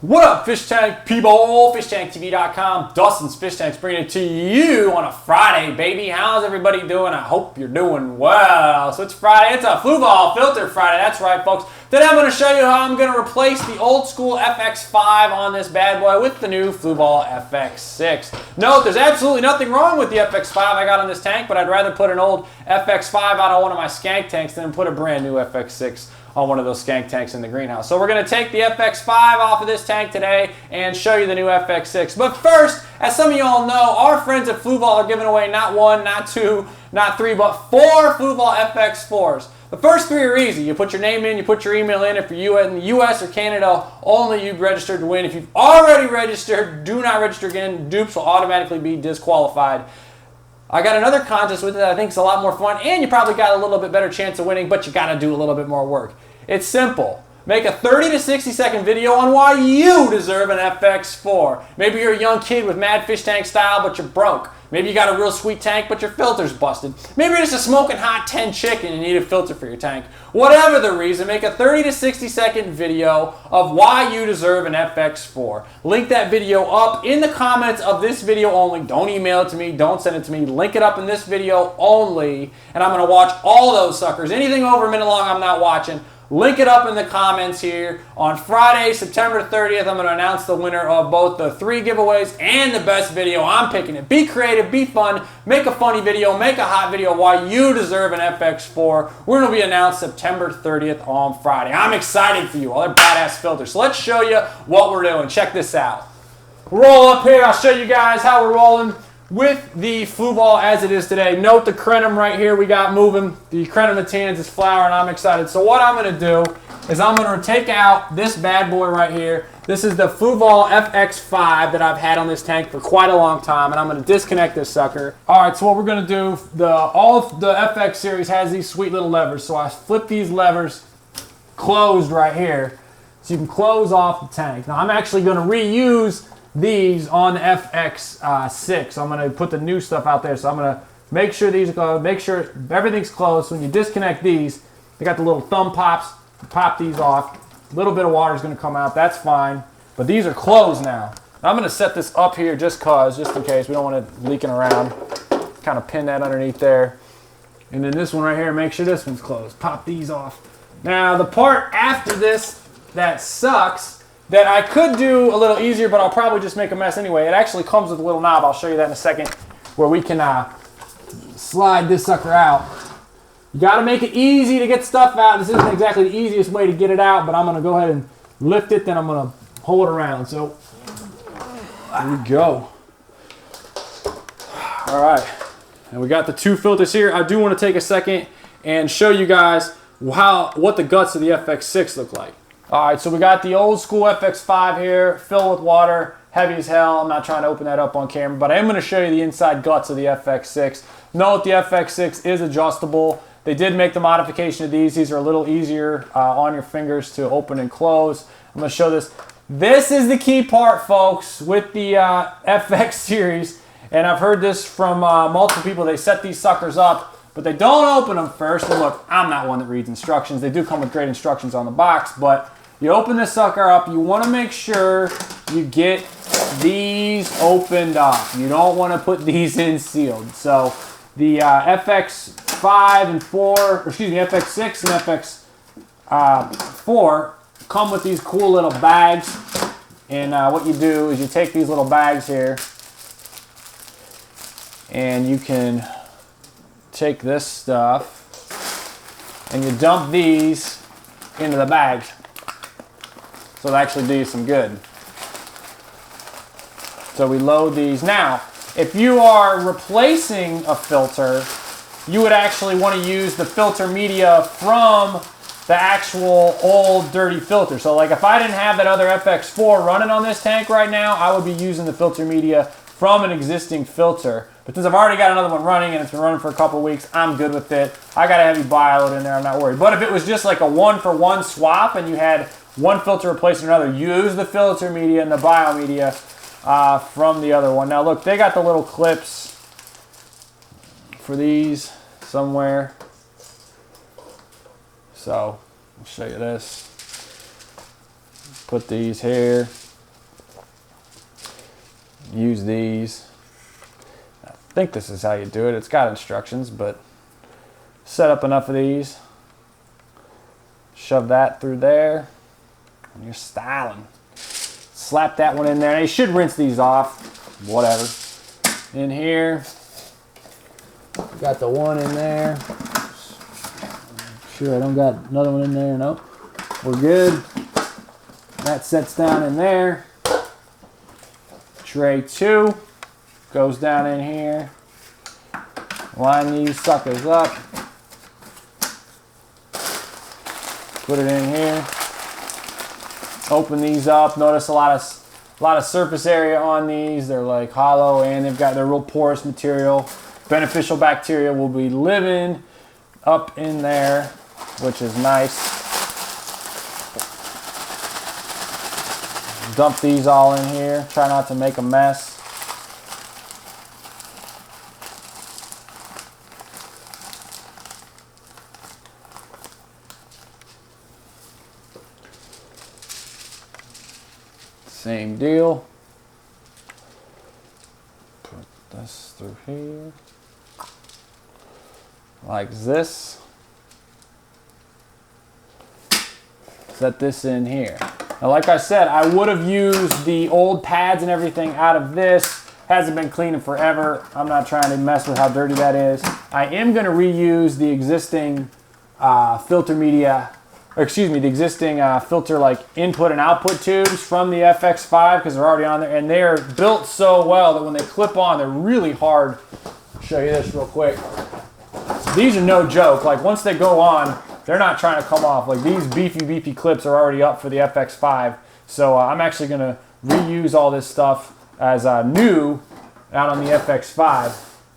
What up, fish tank people? FishTankTV.com. Dustin's Fish Tanks bringing it to you on a Friday, baby. How's everybody doing? I hope you're doing well. So it's Friday. It's a Fluval Filter Friday. That's right, folks. Today I'm going to show you how I'm going to replace the old school FX5 on this bad boy with the new Fluval FX6. Note, there's absolutely nothing wrong with the FX5 I got on this tank, but I'd rather put an old FX5 out on one of my skank tanks than put a brand new FX6 on one of those skank tanks in the greenhouse. So we're going to take the FX5 off of this tank today and show you the new FX6. But first, as some of you all know, our friends at Fluval are giving away not one, not two, not three, but 4 Fluval FX4s. The first 3 are easy. You put your name in, you put your email in. If you're in the US or Canada, only you've registered to win. If you've already registered, do not register again. Dupes will automatically be disqualified. I got another contest with it that I think is a lot more fun, and you probably got a little bit better chance of winning, but you got to do a little bit more work. It's simple. Make a 30 to 60 second video on why you deserve an FX4. Maybe you're a young kid with mad fish tank style, but you're broke. Maybe you got a real sweet tank, but your filter's busted. Maybe you're just a smoking hot 10 chicken and you need a filter for your tank. Whatever the reason, make a 30 to 60 second video of why you deserve an FX4. Link that video up in the comments of this video only. Don't email it to me. Don't send it to me. Link it up in this video only, and I'm going to watch all those suckers. Anything over a minute long, I'm not watching. Link it up in the comments here. On Friday, September 30th, I'm going to announce the winner of both the 3 giveaways and the best video. I'm picking it. Be creative, be fun, make a funny video, make a hot video why you deserve an FX4. We're going to be announced September 30th on Friday. I'm excited for you. All that badass filters. So let's show you what we're doing. Check this out. Roll up here. I'll show you guys how we're rolling with the Fluval as it is today. Note the crenum right here we got moving. The crenum is flowering. I'm excited. So what I'm going to do is I'm going to take out this bad boy right here. This is the Fluval FX5 that I've had on this tank for quite a long time, and I'm going to disconnect this sucker. All right, so what we're going to do, all of the FX series has these sweet little levers. So I flip these levers closed right here so you can close off the tank. Now I'm actually going to reuse these on the FX6. So I'm going to put the new stuff out there. So I'm going to make sure these are closed, make sure everything's closed. So when you disconnect these, they got the little thumb pops. Pop these off. A little bit of water is going to come out. That's fine. But these are closed now. I'm going to set this up here just in case. We don't want it leaking around. Kind of pin that underneath there. And then this one right here, make sure this one's closed. Pop these off. Now the part after this that sucks, that I could do a little easier, but I'll probably just make a mess anyway. It actually comes with a little knob. I'll show you that in a second, where we can slide this sucker out. You got to make it easy to get stuff out. This isn't exactly the easiest way to get it out, but I'm going to go ahead and lift it, then I'm going to hold it around. So there we go. All right, and we got the 2 filters here. I do want to take a second and show you guys what the guts of the FX6 look like. All right, so we got the old school FX5 here, filled with water, heavy as hell. I'm not trying to open that up on camera, but I am going to show you the inside guts of the FX6. Note the FX6 is adjustable. They did make the modification of these. These are a little easier on your fingers to open and close. I'm going to show this. This is the key part, folks, with the FX series. And I've heard this from multiple people. They set these suckers up, but they don't open them first. And look, I'm not one that reads instructions. They do come with great instructions on the box, but you open this sucker up, you want to make sure you get these opened up. You don't want to put these in sealed. So the FX5 and 4, or excuse me, FX6 and FX4 come with these cool little bags. And what you do is you take these little bags here, and you can take this stuff and you dump these into the bags. So it'll actually do you some good. So we load these. Now, if you are replacing a filter, you would actually want to use the filter media from the actual old dirty filter. So like if I didn't have that other FX4 running on this tank right now, I would be using the filter media from an existing filter. But since I've already got another one running and it's been running for a couple weeks, I'm good with it. I got a heavy bioload in there, I'm not worried. But if it was just like a 1-for-1 swap and you had one filter replacing another, use the filter media and the bio media from the other one. Now look, they got the little clips for these somewhere. So I'll show you this. Put these here. use these. I think this is how you do it. It's got instructions, but set up enough of these. Shove that through there, and you're styling. Slap that one in there. Now you should rinse these off, whatever. In here, got the one in there. Sure, I don't got another one in there. Nope, we're good. That sets down in there. Tray 2 goes down in here. Line these suckers up. Put it in here. Open these up. Notice a lot of surface area on these. They're like hollow and they've got their real porous material. Beneficial bacteria will be living up in there, which is nice. Dump these all in here. Try not to make a mess. Same deal. Put this through here. Like this. Set this in here. Now, like I said, I would have used the old pads and everything out of this. Hasn't been cleaned in forever. I'm not trying to mess with how dirty that is. I am going to reuse the existing filter media, or excuse me, the existing filter like input and output tubes from the Fx5 because they're already on there, and they're built so well that when they clip on, they're really hard. I'll show you this real quick. These are no joke. Like once they go on, they're not trying to come off. Like these beefy clips are already up for the Fx5. So I'm actually going to reuse all this stuff as new out on the Fx5.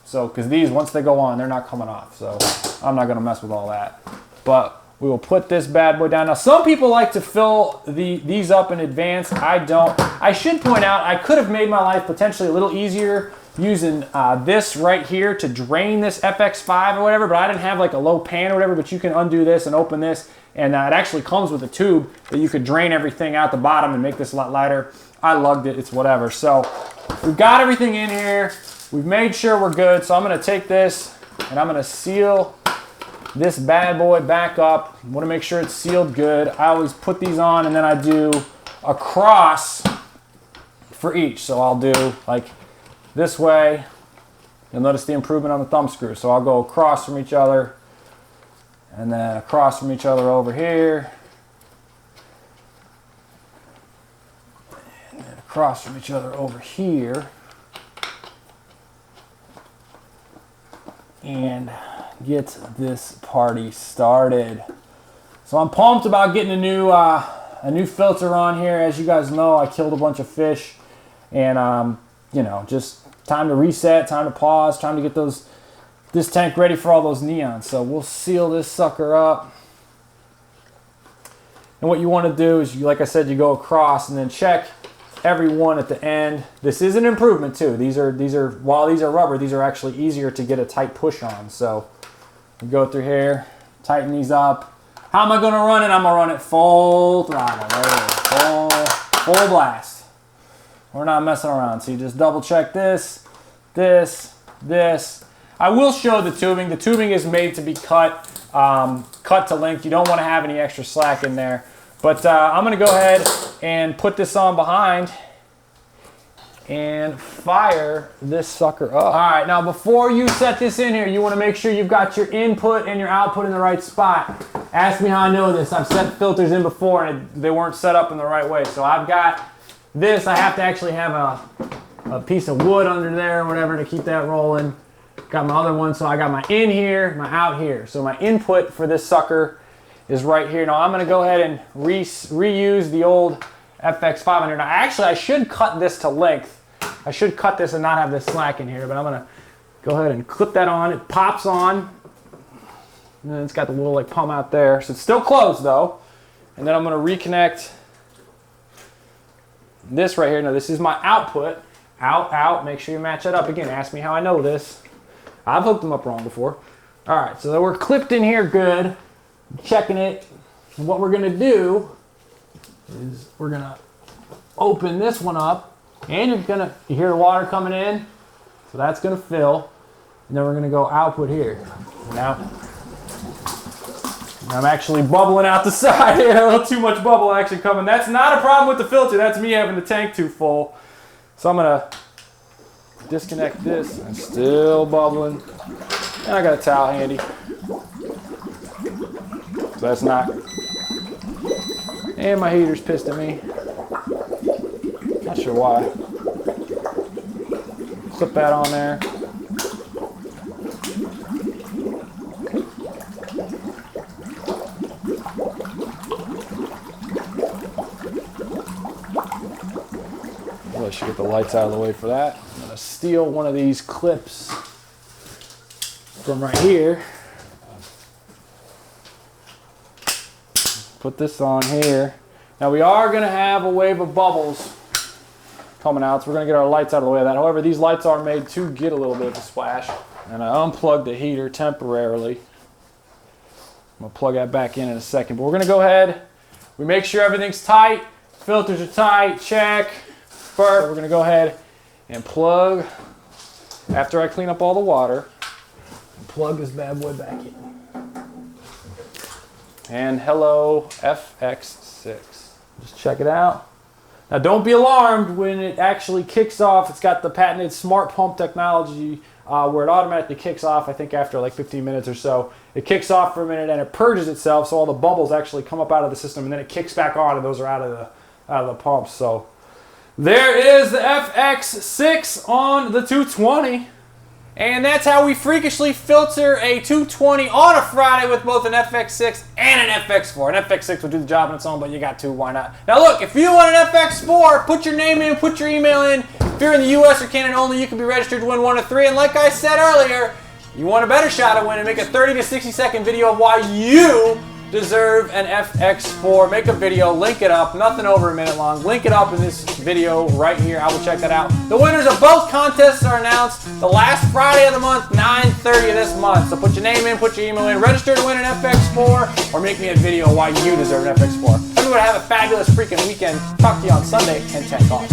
So, because these, once they go on, they're not coming off. So I'm not going to mess with all that. But we will put this bad boy down. Now, some people like to fill these up in advance. I don't. I should point out, I could have made my life potentially a little easier using this right here to drain this Fx5 or whatever, but I didn't have like a low pan or whatever, but you can undo this and open this, and it actually comes with a tube that you could drain everything out the bottom and make this a lot lighter. I lugged it, it's whatever. So we've got everything in here. We've made sure we're good, so I'm gonna take this and I'm gonna seal this bad boy back up. I wanna make sure it's sealed good. I always put these on and then I do a cross for each. So I'll do like this way. You'll notice the improvement on the thumb screw. So I'll go across from each other and then across from each other over here. And then across from each other over here. And get this party started. So I'm pumped about getting a new filter on here. As you guys know, I killed a bunch of fish, and you know, just time to reset, time to pause, time to get this tank ready for all those neons. So we'll seal this sucker up. And what you want to do is, like I said, you go across and then check every one at the end. This is an improvement too. These are while these are rubber, these are actually easier to get a tight push on. So you go through here, tighten these up. How am I going to run it? I'm going to run it full throttle, full blast. We're not messing around. So you just double check this. I will show the tubing. The tubing is made to be cut to length. You don't want to have any extra slack in there. But I'm going to go ahead and put this on behind and fire this sucker up. All right, now before you set this in here, you want to make sure you've got your input and your output in the right spot. Ask me how I know this. I've set filters in before and they weren't set up in the right way. So I've got this. I have to actually have a piece of wood under there or whatever to keep that rolling. Got my other one, so I got my in here, my out here. So my input for this sucker is right here. Now I'm going to go ahead and reuse the old FX5 on here. Now actually I should cut this to length. I should cut this and not have this slack in here, but I'm going to go ahead and clip that on. It pops on. And then it's got the little like pump out there. So it's still closed though. And then I'm going to reconnect this right here. Now this is my output. Out. Make sure you match that up. Again, ask me how I know this. I've hooked them up wrong before. All right, so we're clipped in here good. Checking it. And what we're going to do is we're going to open this one up. And you hear the water coming in, so that's gonna fill. And then we're gonna go output here. Now, I'm actually bubbling out the side. A little too much bubble action coming. That's not a problem with the filter. That's me having the tank too full. So I'm gonna disconnect this. I'm still bubbling. And I got a towel handy. So that's not. And my heater's pissed at me. Not sure why. Slip that on there. I should get the lights out of the way for that. I'm gonna steal one of these clips from right here. Put this on here. Now we are gonna have a wave of bubbles coming out, so we're gonna get our lights out of the way of that. However, these lights are made to get a little bit of a splash. And I unplugged the heater temporarily. I'm gonna plug that back in a second. But we're gonna go ahead, we make sure everything's tight, filters are tight, check. We're gonna go ahead and plug, after I clean up all the water, plug this bad boy back in. And hello, FX6. Just check it out. Now don't be alarmed when it actually kicks off. It's got the patented smart pump technology where it automatically kicks off, I think after like 15 minutes or so. It kicks off for a minute and it purges itself, so all the bubbles actually come up out of the system, and then it kicks back on and those are out of the pump. So there is the FX6 on the 220. And that's how we freakishly filter a 220 on a Friday with both an FX6 and an FX4. An FX6 will do the job on its own, but you got two, why not? Now look, if you want an FX4, put your name in, put your email in. If you're in the US or Canada only, you can be registered to win one of three. And like I said earlier, you want a better shot at winning, make a 30 to 60 second video of why you deserve an FX4. Make a video, link it up, nothing over a minute long. Link it up in this video right here. I will check that out. The winners of both contests are announced the last Friday of the month, 9:30 of this month. So put your name in, put your email in, register to win an FX4, or make me a video why you deserve an FX4. Everyone have a fabulous freaking weekend. Talk to you on Sunday and 10 o'clock.